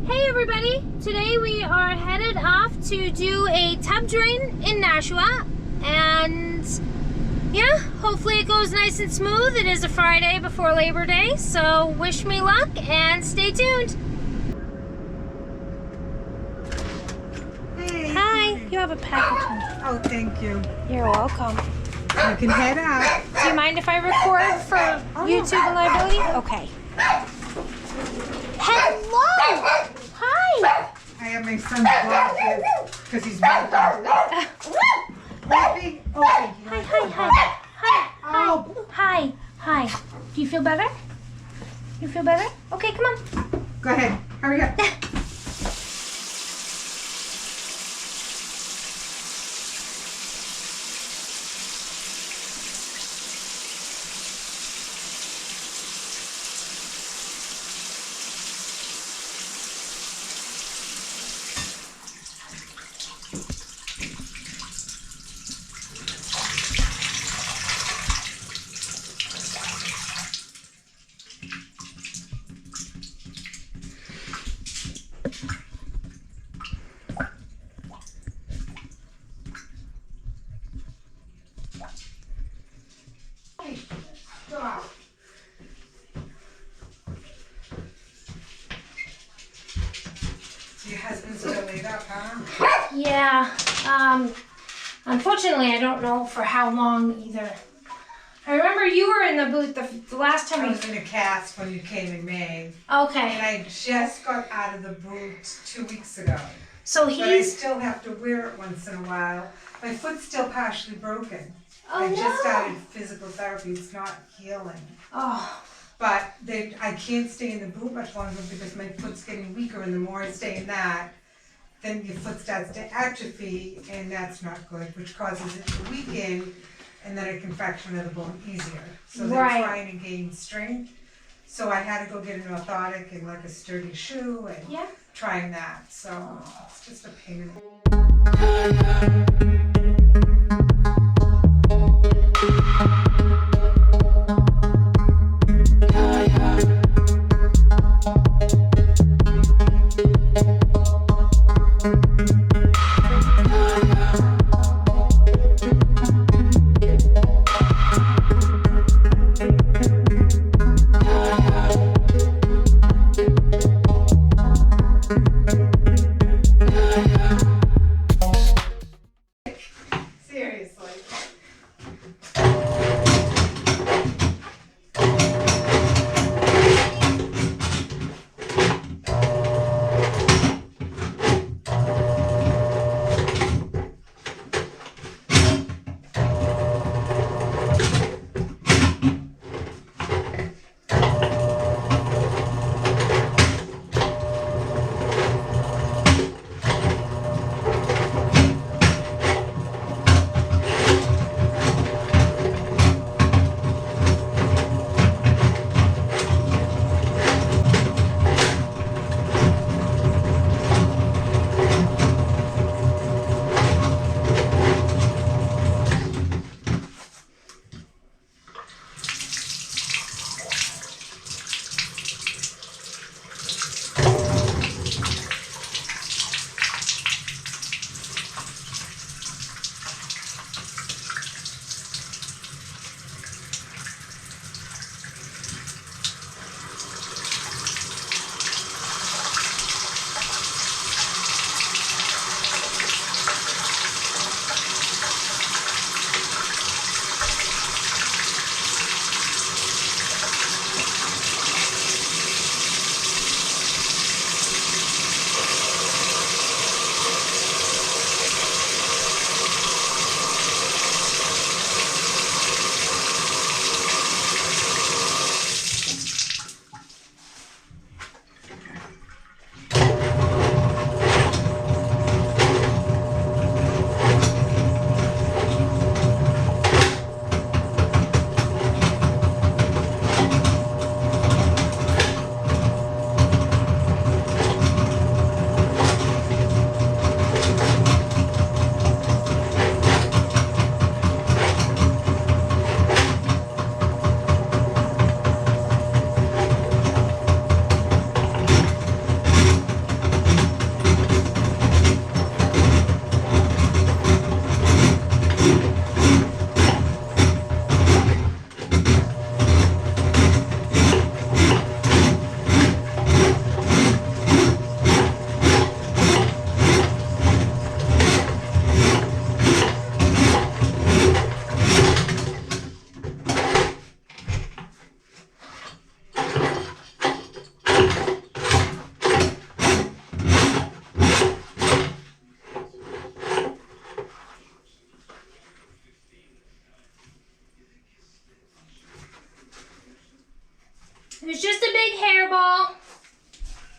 Hey everybody! Today we are headed off to do a tub drain in Nashua, and yeah, hopefully it goes nice and smooth. It is a Friday before Labor Day, so wish me luck and stay tuned. Hey. Hi, you have a package. Oh, thank you. You're welcome. You can head out. Do you mind if I record for YouTube and liability? Okay. Hello! Hi! I have my son's dog because he's welcome. Opie? Hi, hi, hi. Hi, Oh. hi, hi. Do you feel better? You feel better? Okay, come on. Go ahead. Hurry up. Your husband's still laid up, huh? Yeah, unfortunately I don't know for how long either. I remember you were in the booth the last time I we... was in a cast when you came in May. Okay, And I just got out of the boot 2 weeks ago. so But I he's... still have to wear it once in a while. My foot's still partially broken. Oh, I just no. started physical therapy. It's not healing. Oh, But I can't stay in the boot much longer because my foot's getting weaker, and the more I stay in that, then your foot starts to atrophy, and that's not good, which causes it to weaken, and then it can fracture another bone easier. So they're Right. trying to gain strength. So I had to go get an orthotic and like a sturdy shoe and yeah. trying that. So it's just a pain in the...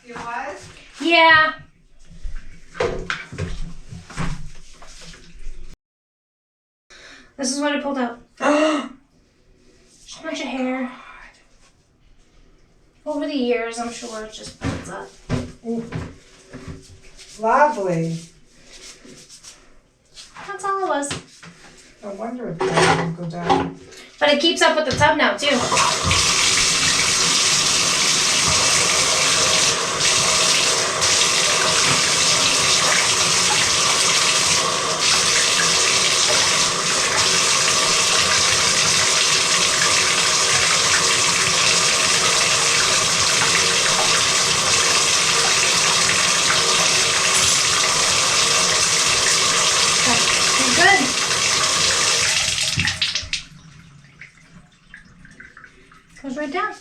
It was? Yeah. This is what I pulled out. Just a bunch of hair. Over the years, I'm sure it just builds up. Ooh. Lovely. That's all it was. No wonder it doesn't go down. But it keeps up with the tub now, too. Goes right down.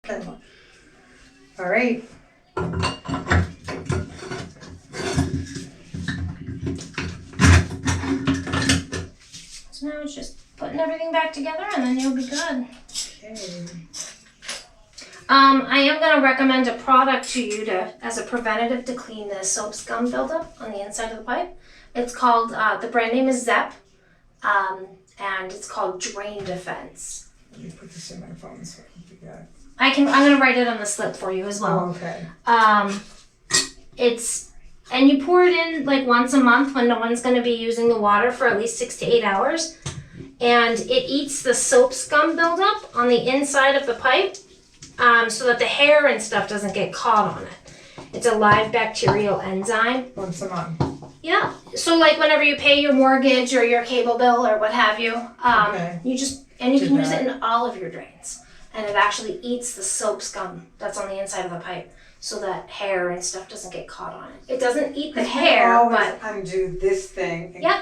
Okay. All right. So now it's just putting everything back together and then you'll be good. Okay. I am going to recommend a product to you as a preventative to clean the soap scum buildup on the inside of the pipe. It's called, the brand name is Zep. And it's called Drain Defense. Let me put this in my phone so I can figure out. I'm gonna write it on the slip for you as well. Oh, okay. And you pour it in like once a month when no one's gonna be using the water for at least 6 to 8 hours. And it eats the soap scum buildup on the inside of the pipe, so that the hair and stuff doesn't get caught on it. It's a live bacterial enzyme. Once a month. Yeah. So like whenever you pay your mortgage or your cable bill or what have you, Okay. you can use it in all of your drains. And it actually eats the soap scum that's on the inside of the pipe so that hair and stuff doesn't get caught on it. It doesn't eat the hair, but undo this thing and Yeah.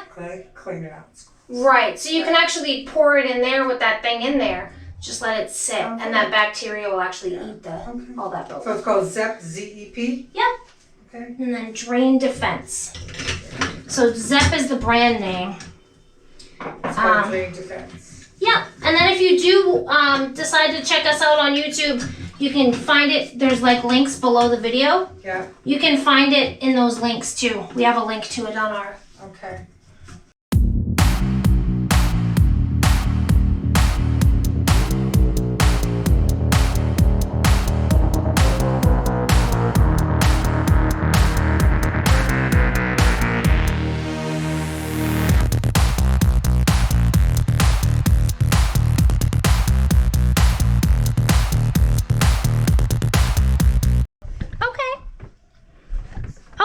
clean it out. right. So you can actually pour it in there with that thing in there. Just let it sit, and that bacteria will actually eat all that buildup. So it's called Zep, Z-E-P? Yep. Okay. And then Drain Defense. So Zep is the brand name. It's called Drain Defense. Yeah, and then if you do decide to check us out on YouTube, you can find it. There's like links below the video. Yeah. You can find it in those links too. We have a link to it on our. Okay.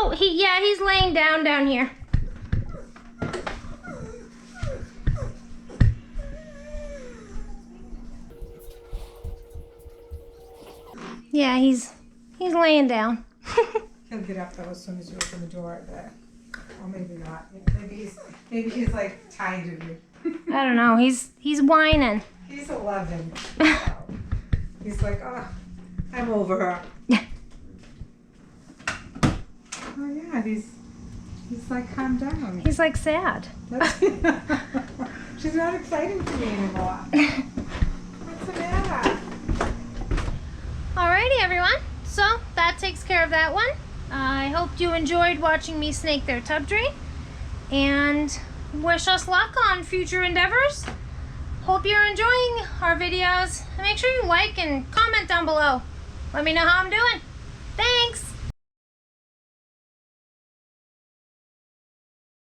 Oh, he's laying down here. Yeah, he's laying down. He'll get up though as soon as you open the door there. Or maybe not. Maybe he's like tired of you. I don't know. He's whining. He's 11. He's like, oh, I'm over her. Oh yeah, he's like, calm down. He's like sad. She's not exciting to me anymore. What's the matter? Alrighty, everyone. So that takes care of that one. I hope you enjoyed watching me snake their tub drain, and wish us luck on future endeavors. Hope you're enjoying our videos. And make sure you like and comment down below. Let me know how I'm doing. Thanks.